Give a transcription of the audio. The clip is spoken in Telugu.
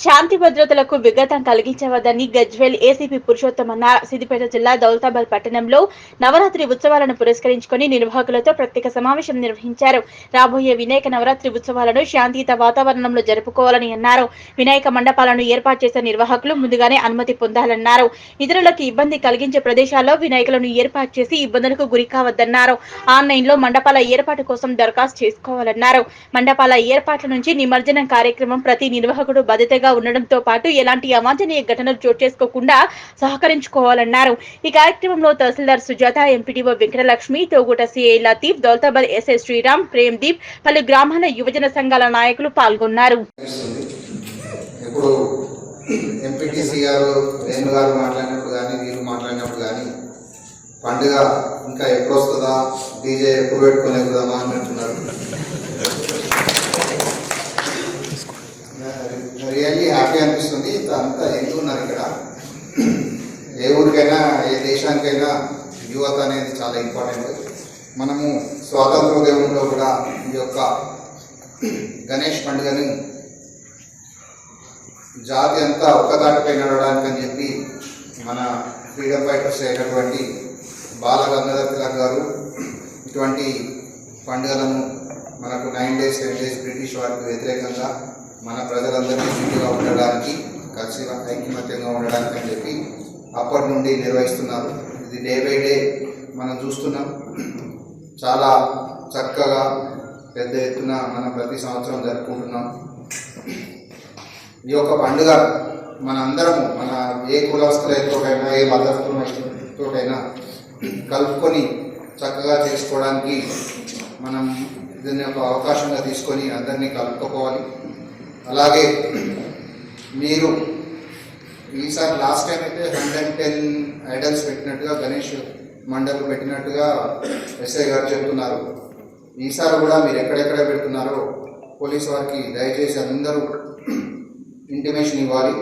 శాంతి భద్రతలకు విఘాతం కలిగించవద్దని గజ్వేల్ ఏసీపీ పురుషోత్తం అన్నారు. సిద్దిపేట జిల్లా దౌలతాబాద్ పట్టణంలో నవరాత్రి ఉత్సవాలను పురస్కరించుకుని నిర్వాహకులతో ప్రత్యేక సమావేశం నిర్వహించారు. రాబోయే వినాయక నవరాత్రి ఉత్సవాలను శాంతియుత వాతావరణంలో జరుపుకోవాలని అన్నారు. వినాయక మండపాలను ఏర్పాటు చేసే నిర్వాహకులు ముందుగానే అనుమతి పొందాలన్నారు. ఇతరులకు ఇబ్బంది కలిగించే ప్రదేశాల్లో వినాయకులను ఏర్పాటు చేసి ఇబ్బందులకు గురి కావద్దన్నారు. ఆన్లైన్లో మండపాల ఏర్పాటు కోసం దరఖాస్తు చేసుకోవాలన్నారు. మండపాల ఏర్పాట్ల నుంచి నిమజ్జనం కార్యక్రమం ప్రతి నిర్వాహకుడు బాధ్యతగా ఉండడంతో పాటు ఎలాంటి అవాంఛనీయ ఘటనలు చోటు చేసుకోకుండా సహకరించుకోవాలన్నారు. ఈ కార్యక్రమంలో tahsildar Sujatha, MPDO Venkatalakshmi, Toguta CI Latif, Daulatabad SI Sriram, Premdeep, పలు గ్రామాల యువజన సంఘాల నాయకులు పాల్గొన్నారు. ఇప్పుడు ఎంపీటీసీ గారు రేణు గారు మాట్లాడినప్పుడు కానీ వీరు మాట్లాడినప్పుడు కానీ పండుగ ఇంకా ఎప్పుడు వస్తుందా, డీజే ఎప్పుడు పెట్టుకొని ఎక్కుదామా అని అంటున్నారు. రియల్లీ హ్యాపీ అనిపిస్తుంది. అంతా ఎందుకు ఉన్నారు ఇక్కడ. ఏ ఊరికైనా ఏ దేశానికైనా యువత అనేది చాలా ఇంపార్టెంట్. మనము స్వాతంత్రోద్యమంలో కూడా ఈ యొక్క గణేష్ పండుగని జాతి అంతా ఒక్కదాటిపై నడవడానికి అని చెప్పి మన ఫ్రీడమ్ ఫైటర్స్ అయినటువంటి బాల గంగాధర్ తిలక్ గారు ఇటువంటి పండుగలను మనకు 9 days 10 days బ్రిటిష్ వారికి వ్యతిరేకంగా మన ప్రజలందరినీ చుట్టుగా ఉండడానికి, కలిసి ఐక్యమత్యంగా ఉండడానికి అని చెప్పి అప్పటి నుండి నిర్వహిస్తున్నారు. ఇది డే బై డే మనం చూస్తున్నాం. చాలా చక్కగా పెద్ద ఎత్తున మనం ప్రతి సంవత్సరం జరుపుకుంటున్నాం. ఈ యొక్క పండుగ మన అందరము, మన ఏ కులస్తులతోటైనా ఏ మతస్థులతోటైనా కలుపుకొని చక్కగా చేసుకోవడానికి మనం దీన్ని ఒక అవకాశంగా తీసుకొని అందరినీ కలుపుకోవాలి. అలాగే మీరు ఈసారి లాస్ట్ టైం అయితే 110 ఐడల్స్ పెట్టినట్టుగా గణేష్ మండలు పెట్టినట్టుగా ఎస్ఐ గారు చెప్తున్నారు. ఈసారి కూడా మీరు ఎక్కడెక్కడ పెడుతున్నారో పోలీసు వారికి దయచేసి అందరూ ఇంటిమేషన్ ఇవ్వాలి.